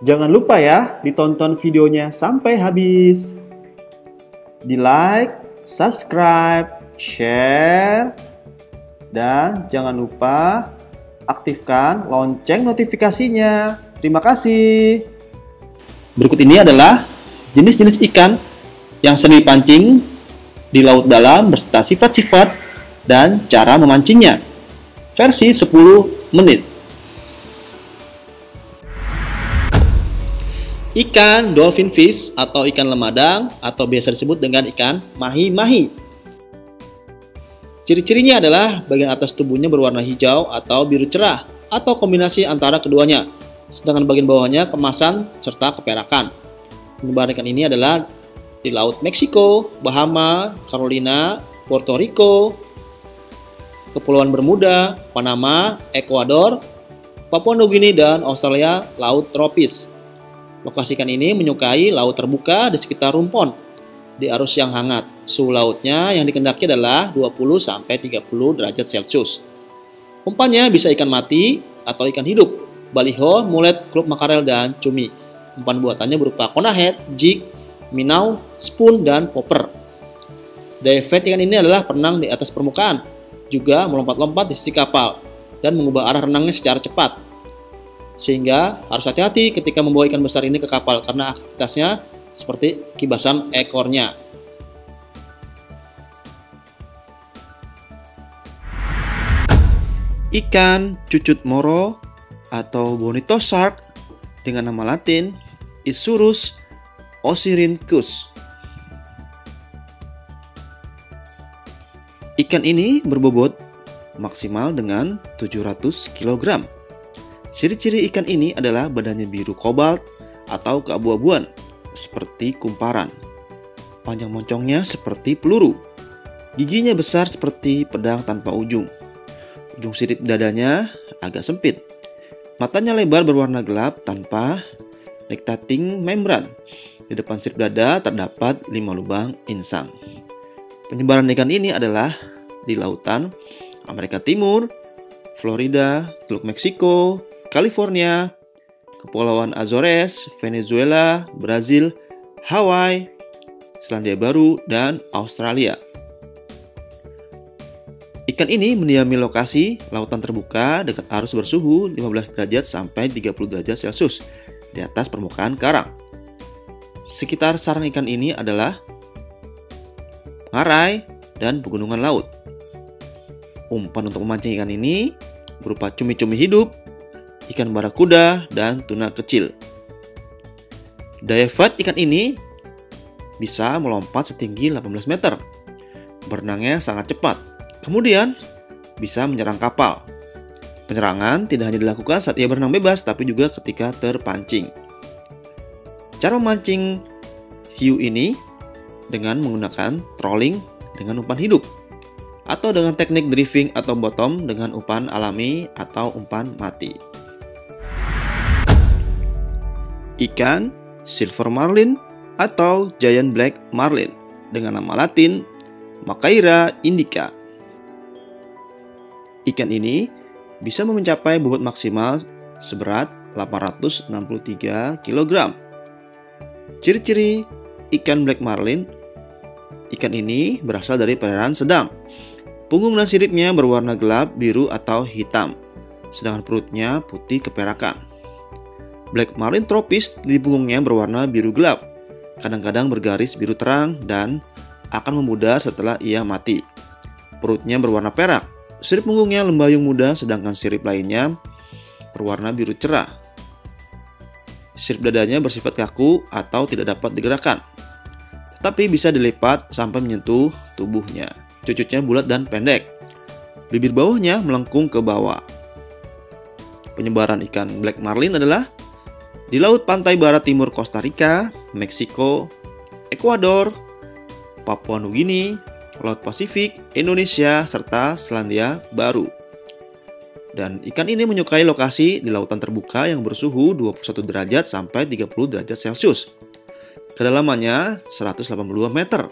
Jangan lupa ya, ditonton videonya sampai habis. Di like, subscribe, share, dan jangan lupa aktifkan lonceng notifikasinya. Terima kasih. Berikut ini adalah jenis-jenis ikan yang sering dipancing di laut dalam beserta sifat-sifat dan cara memancingnya. Versi 10 menit. Ikan dolphin fish atau ikan lemadang atau biasa disebut dengan ikan mahi-mahi. Ciri-cirinya adalah bagian atas tubuhnya berwarna hijau atau biru cerah atau kombinasi antara keduanya, sedangkan bagian bawahnya kemasan serta keperakan. Penyebaran ikan ini adalah di Laut Meksiko, Bahama, Carolina, Puerto Rico, Kepulauan Bermuda, Panama, Ekuador, Papua Nugini, dan Australia laut tropis. Lokasi ikan ini menyukai laut terbuka di sekitar rumpon di arus yang hangat. Suhu lautnya yang dikehendaki adalah 20-30 derajat Celcius. Umpannya bisa ikan mati atau ikan hidup, baliho, mulet, klub makarel, dan cumi. Umpan buatannya berupa conahead, jig, minnow, spoon, dan popper. Daya flight ikan ini adalah berenang di atas permukaan, juga melompat-lompat di sisi kapal, dan mengubah arah renangnya secara cepat. Sehingga harus hati-hati ketika membawa ikan besar ini ke kapal karena aktivitasnya seperti kibasan ekornya. Ikan cucut moro atau bonito shark dengan nama latin Isurus osirhynchus. Ikan ini berbobot maksimal dengan 700 kg. Ciri-ciri ikan ini adalah badannya biru kobalt atau keabu-abuan seperti kumparan. Panjang moncongnya seperti peluru. Giginya besar seperti pedang tanpa ujung. Ujung sirip dadanya agak sempit. Matanya lebar berwarna gelap tanpa nictitating membran. Di depan sirip dada terdapat 5 lubang insang. Penyebaran ikan ini adalah di lautan Amerika Timur, Florida, Teluk Meksiko, California, Kepulauan Azores, Venezuela, Brazil, Hawaii, Selandia Baru, dan Australia. Ikan ini mendiami lokasi lautan terbuka dekat arus bersuhu 15 derajat sampai 30 derajat Celcius di atas permukaan karang. Sekitar sarang ikan ini adalah ngarai dan pegunungan laut. Umpan untuk memancing ikan ini berupa cumi-cumi hidup, ikan barakuda, dan tuna kecil. Daya flight ikan ini bisa melompat setinggi 18 meter. Berenangnya sangat cepat. Kemudian bisa menyerang kapal. Penyerangan tidak hanya dilakukan saat ia berenang bebas, tapi juga ketika terpancing. Cara memancing hiu ini dengan menggunakan trolling dengan umpan hidup, atau dengan teknik drifting atau bottom dengan umpan alami atau umpan mati. Ikan silver marlin atau giant black marlin dengan nama latin Machaira indica. Ikan ini bisa mencapai bobot maksimal seberat 863 kg. Ciri-ciri ikan black marlin: ikan ini berasal dari perairan sedang. Punggung dan siripnya berwarna gelap, biru atau hitam, sedangkan perutnya putih keperakan. Black marlin tropis di punggungnya berwarna biru gelap, kadang-kadang bergaris biru terang dan akan memudar setelah ia mati. Perutnya berwarna perak, sirip punggungnya lembayung muda, sedangkan sirip lainnya berwarna biru cerah. Sirip dadanya bersifat kaku atau tidak dapat digerakkan, tetapi bisa dilipat sampai menyentuh tubuhnya. Cucutnya bulat dan pendek. Bibir bawahnya melengkung ke bawah. Penyebaran ikan black marlin adalah di laut pantai barat timur Costa Rica, Meksiko, Ekuador, Papua Nugini, Laut Pasifik, Indonesia, serta Selandia Baru. Dan ikan ini menyukai lokasi di lautan terbuka yang bersuhu 21 derajat sampai 30 derajat Celcius. Kedalamannya 182 meter.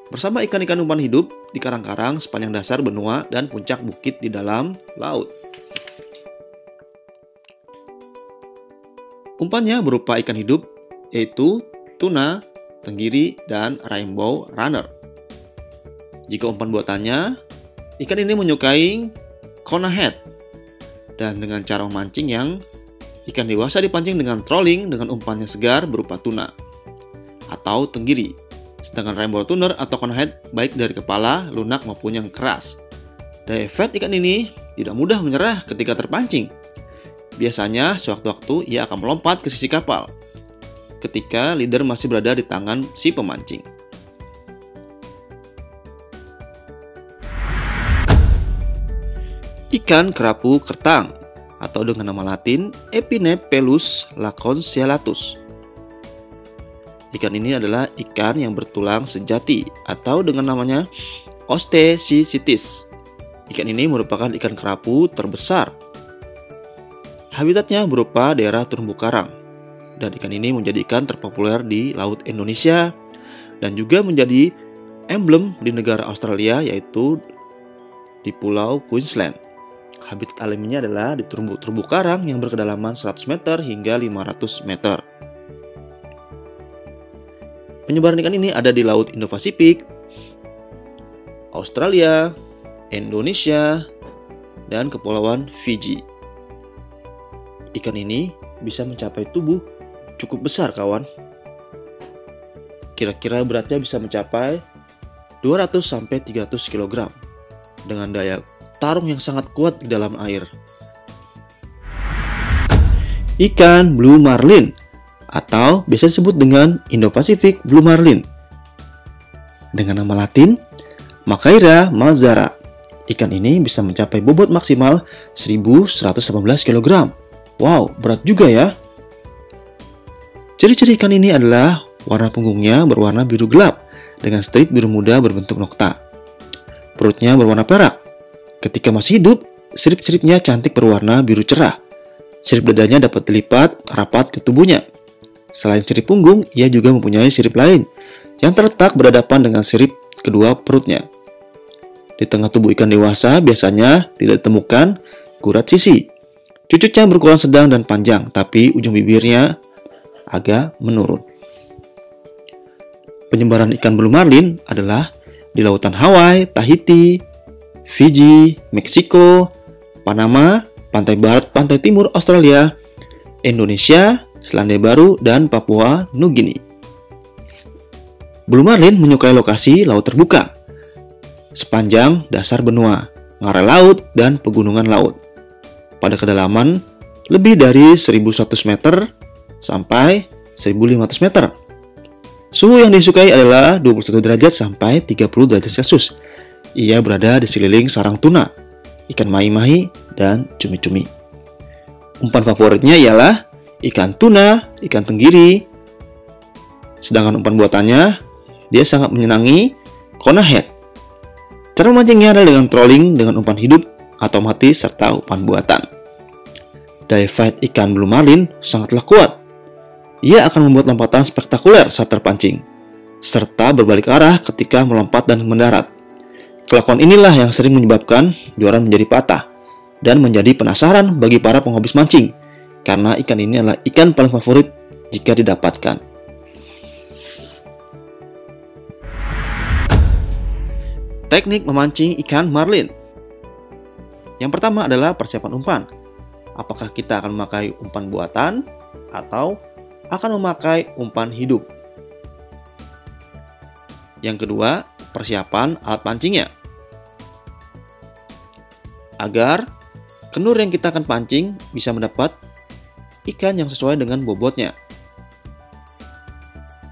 Bersama ikan-ikan umpan hidup di karang-karang sepanjang dasar benua dan puncak bukit di dalam laut. Umpannya berupa ikan hidup, yaitu tuna, tenggiri, dan rainbow runner. Jika umpan buatannya, ikan ini menyukai conehead. Dan dengan cara memancing yang ikan dewasa dipancing dengan trolling dengan umpannya segar berupa tuna atau tenggiri. Sedangkan rainbow tuner atau conehead baik dari kepala, lunak maupun yang keras. Dievet ikan ini tidak mudah menyerah ketika terpancing. Biasanya sewaktu-waktu ia akan melompat ke sisi kapal ketika leader masih berada di tangan si pemancing. Ikan kerapu kertang atau dengan nama latin Epinephelus laconciatus. Ikan ini adalah ikan yang bertulang sejati atau dengan namanya Osteichthyes. Ikan ini merupakan ikan kerapu terbesar. Habitatnya berupa daerah terumbu karang, dan ikan ini menjadi ikan terpopuler di Laut Indonesia dan juga menjadi emblem di negara Australia, yaitu di Pulau Queensland. Habitat alaminya adalah di terumbu karang yang berkedalaman 100 meter hingga 500 meter. Penyebaran ikan ini ada di Laut Indo-Pasifik, Australia, Indonesia, dan Kepulauan Fiji. Ikan ini bisa mencapai tubuh cukup besar, kawan. Kira-kira beratnya bisa mencapai 200-300 kg dengan daya tarung yang sangat kuat di dalam air. Ikan blue marlin atau biasa disebut dengan Indo-Pacific blue marlin dengan nama latin Machaira mazara. Ikan ini bisa mencapai bobot maksimal 1118 kg. Wow, berat juga ya. Ciri-ciri ikan ini adalah warna punggungnya berwarna biru gelap dengan strip biru muda berbentuk nokta. Perutnya berwarna perak. Ketika masih hidup, sirip-siripnya cantik berwarna biru cerah. Sirip dadanya dapat dilipat rapat ke tubuhnya. Selain sirip punggung, ia juga mempunyai sirip lain yang terletak berhadapan dengan sirip kedua perutnya. Di tengah tubuh ikan dewasa biasanya tidak ditemukan gurat sisi. Cucutnya berukuran sedang dan panjang, tapi ujung bibirnya agak menurun. Penyebaran ikan blue marlin adalah di lautan Hawaii, Tahiti, Fiji, Meksiko, Panama, pantai barat, pantai timur Australia, Indonesia, Selandia Baru, dan Papua Nugini. Blue marlin menyukai lokasi laut terbuka, sepanjang dasar benua, ngarai laut, dan pegunungan laut. Pada kedalaman lebih dari 1100 meter sampai 1500 meter. Suhu yang disukai adalah 21 derajat sampai 30 derajat Celcius. Ia berada di sekeliling sarang tuna, ikan mahi-mahi, dan cumi-cumi. Umpan favoritnya ialah ikan tuna, ikan tenggiri. Sedangkan umpan buatannya, dia sangat menyenangi conehead. Cara memancingnya adalah dengan trolling dengan umpan hidup atau mati serta umpan buatan. Dievet ikan blue marlin sangatlah kuat. Ia akan membuat lompatan spektakuler saat terpancing, serta berbalik arah ketika melompat dan mendarat. Kelakuan inilah yang sering menyebabkan joran menjadi patah dan menjadi penasaran bagi para penghobi mancing, karena ikan ini adalah ikan paling favorit jika didapatkan. Teknik memancing ikan marlin. Yang pertama adalah persiapan umpan. Apakah kita akan memakai umpan buatan atau akan memakai umpan hidup? Yang kedua, persiapan alat pancingnya. Agar kenur yang kita akan pancing bisa mendapat ikan yang sesuai dengan bobotnya.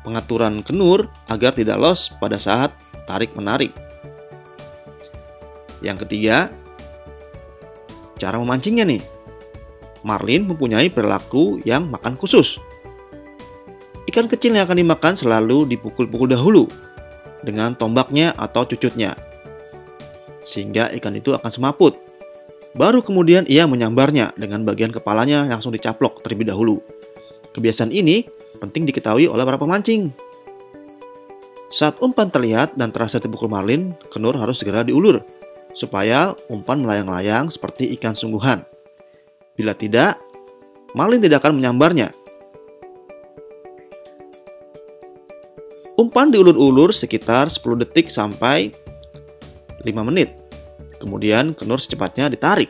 Pengaturan kenur agar tidak los pada saat tarik-menarik. Yang ketiga, cara memancingnya nih. Marlin mempunyai perilaku yang makan khusus. Ikan kecil yang akan dimakan selalu dipukul-pukul dahulu dengan tombaknya atau cucutnya, sehingga ikan itu akan semaput. Baru kemudian ia menyambarnya dengan bagian kepalanya langsung dicaplok terlebih dahulu. Kebiasaan ini penting diketahui oleh para pemancing. Saat umpan terlihat dan terasa dipukul marlin, kenur harus segera diulur supaya umpan melayang-layang seperti ikan sungguhan. Bila tidak, marlin tidak akan menyambarnya Umpan diulur-ulur sekitar 10 detik sampai 5 menit. Kemudian kenur secepatnya ditarik.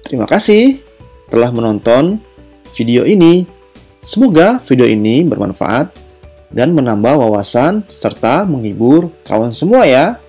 Terima kasih telah menonton video ini. Semoga video ini bermanfaat dan menambah wawasan serta menghibur kawan semua ya.